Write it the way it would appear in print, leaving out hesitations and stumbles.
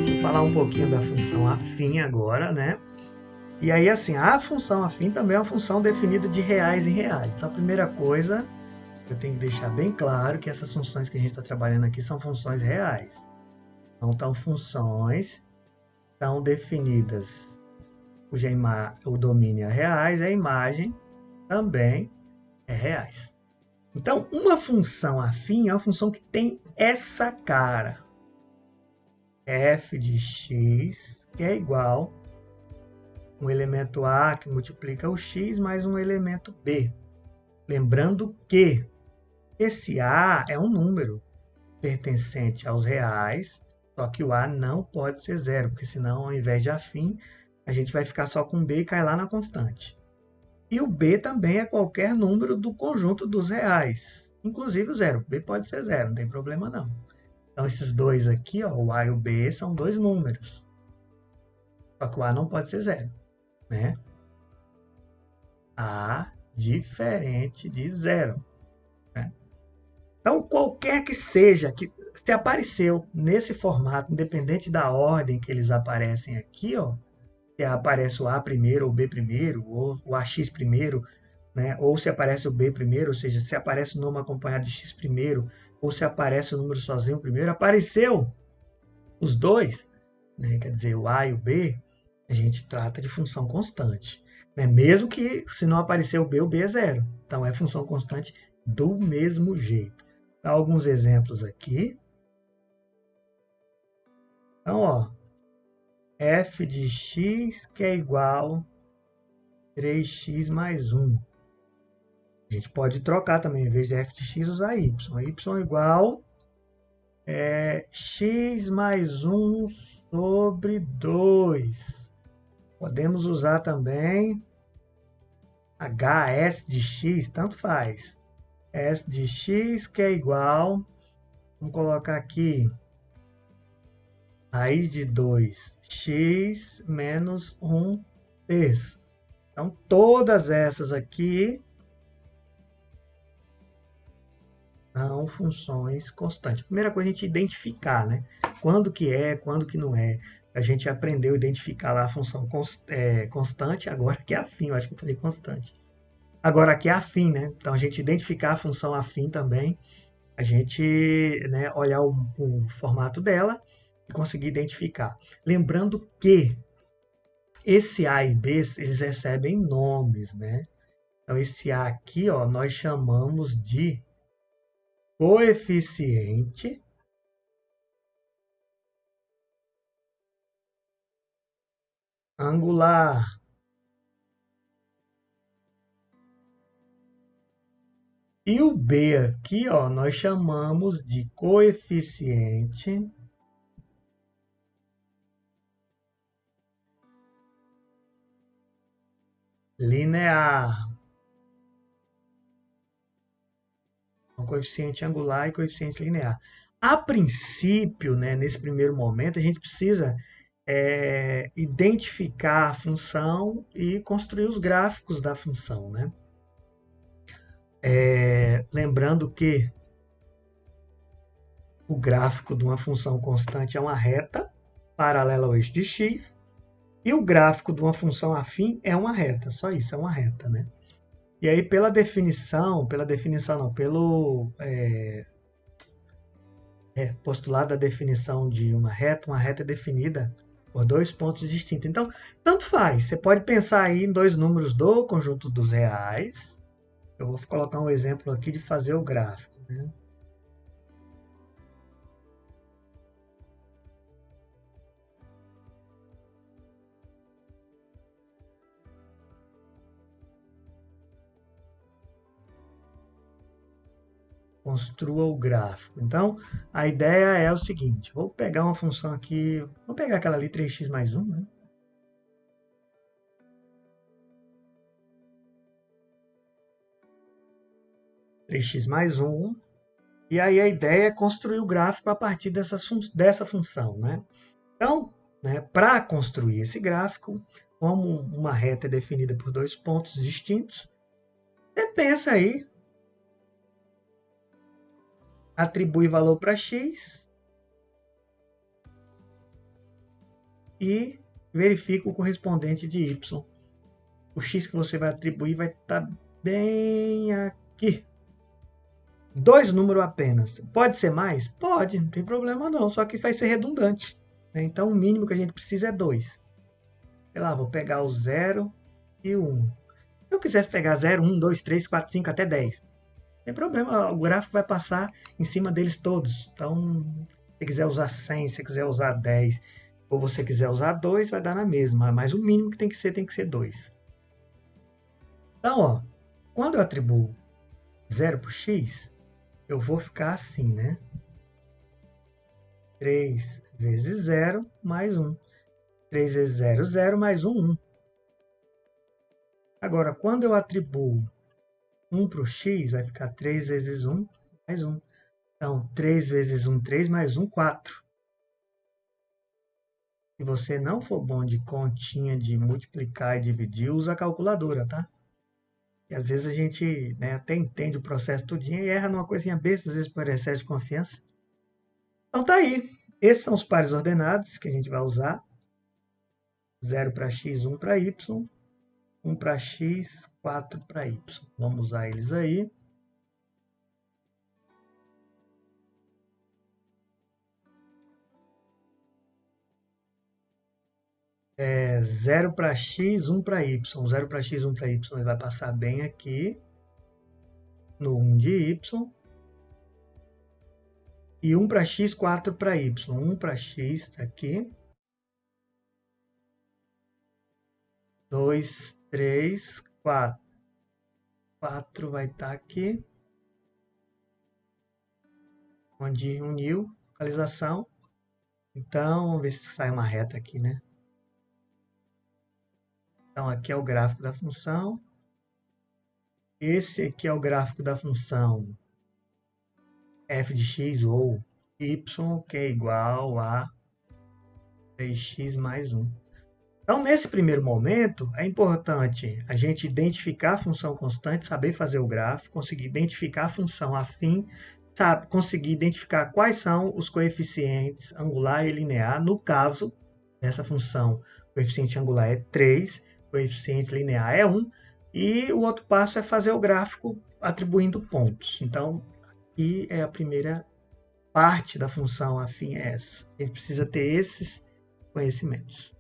Vou falar um pouquinho da função afim agora, né? E aí, assim, a função afim também é uma função definida de reais em reais. Então, a primeira coisa, eu tenho que deixar bem claro que essas funções que a gente está trabalhando aqui são funções reais. Então, funções estão definidas cuja o domínio é reais, a imagem também é reais. Então, uma função afim é uma função que tem essa cara. F de x, que é igual um elemento A que multiplica o x mais um elemento B. Lembrando que esse A é um número pertencente aos reais, só que o A não pode ser zero, porque senão, ao invés de afim, a gente vai ficar só com B e cai lá na constante. E o B também é qualquer número do conjunto dos reais, inclusive o zero. B pode ser zero, não tem problema não. Então, esses dois aqui, ó, o A e o B, são dois números. Só que o A não pode ser zero, né? A diferente de zero, né? Então, qualquer que seja, que se apareceu nesse formato, independente da ordem que eles aparecem aqui, ó, se aparece o A primeiro, ou o B primeiro, ou o AX primeiro, né? Ou se aparece o B primeiro, ou seja, se aparece o número acompanhado de X primeiro, ou se aparece o número sozinho primeiro, apareceu os dois, né? Quer dizer, o A e o B, a gente trata de função constante, né? Mesmo que se não aparecer o B é zero. Então, é função constante do mesmo jeito. Dá alguns exemplos aqui. Então, ó, f de x que é igual a 3x mais 1. A gente pode trocar também, em vez de f de x, usar y. Y igual x mais 1 sobre 2. Podemos usar também hs de x, tanto faz. S de x que é igual, vamos colocar aqui, raiz de 2x menos 1 terço. Então, todas essas aqui são funções constantes. Primeira coisa, a gente identificar, né? Quando que é, quando que não é. A gente aprendeu a identificar lá a função constante, agora que é afim, eu acho que eu falei constante. Agora aqui é afim, né? Então, a gente identificar a função afim também, a gente, né, olhar o formato dela e conseguir identificar. Lembrando que esse A e B, eles recebem nomes, né? Então, esse A aqui, ó, nós chamamos de coeficiente angular. E o B aqui, ó, nós chamamos de coeficiente linear. Então, coeficiente angular e coeficiente linear. A princípio, né, nesse primeiro momento, a gente precisa identificar a função e construir os gráficos da função, né? Lembrando que o gráfico de uma função constante é uma reta paralela ao eixo de x, e o gráfico de uma função afim é uma reta, só isso, é uma reta, né? E aí, pela definição não, pelo postulado da definição de uma reta é definida por dois pontos distintos. Então, tanto faz, você pode pensar aí em dois números do conjunto dos reais. Eu vou colocar um exemplo aqui de fazer o gráfico, né? Construa o gráfico. Então, a ideia é o seguinte, vou pegar uma função aqui, vou pegar aquela ali 3x mais 1, né? x mais 1. E aí a ideia é construir o gráfico a partir dessa função, né? Então, né, para construir esse gráfico, como uma reta é definida por dois pontos distintos, você pensa aí atribui valor para x e verifica o correspondente de y. O x que você vai atribuir vai estar bem aqui. 2 números apenas. Pode ser mais? Pode, não tem problema não, só que vai ser redundante, né? Então o mínimo que a gente precisa é 2. Sei lá, vou pegar o 0 e o 1. Se eu quisesse pegar 0, 1, 2, 3, 4, 5, até 10, não tem problema, o gráfico vai passar em cima deles todos. Então, se você quiser usar 100, se você quiser usar 10, ou você quiser usar 2, vai dar na mesma, mas o mínimo que tem que ser 2. Então, ó, quando eu atribuo 0 para o x, eu vou ficar assim, né? 3 vezes 0 mais 1. 3 vezes 0, 0 mais 1, 1. Agora, quando eu atribuo 1 para o x, vai ficar 3 vezes 1 mais 1. Então, 3 vezes 1, 3 mais 1, 4. Se você não for bom de continha, de multiplicar e dividir, usa a calculadora, tá? E às vezes a gente, né, até entende o processo tudinho e erra numa coisinha besta, às vezes por excesso de confiança. Então tá aí. Esses são os pares ordenados que a gente vai usar. 0 para x, 1 para y. 1 para x, 4 para y. Vamos usar eles aí. É 0 para x, 1 para y. 0 para x, 1 para y. Ele vai passar bem aqui no 1 de y. E 1 para x, 4 para y. 1 para x está aqui. 2, 3, 4. 4 vai estar aqui. Onde uniu, localização. Então, vamos ver se sai uma reta aqui, né? Então, aqui é o gráfico da função. Esse aqui é o gráfico da função f de x ou y, que é igual a 3x mais 1. Então, nesse primeiro momento, é importante a gente identificar a função constante, saber fazer o gráfico, conseguir identificar a função afim, sabe, conseguir identificar quais são os coeficientes angular e linear. No caso dessa função, o coeficiente angular é 3, o coeficiente linear é 1, e o outro passo é fazer o gráfico atribuindo pontos. Então, aqui é a primeira parte da função afim é essa. A gente precisa ter esses conhecimentos.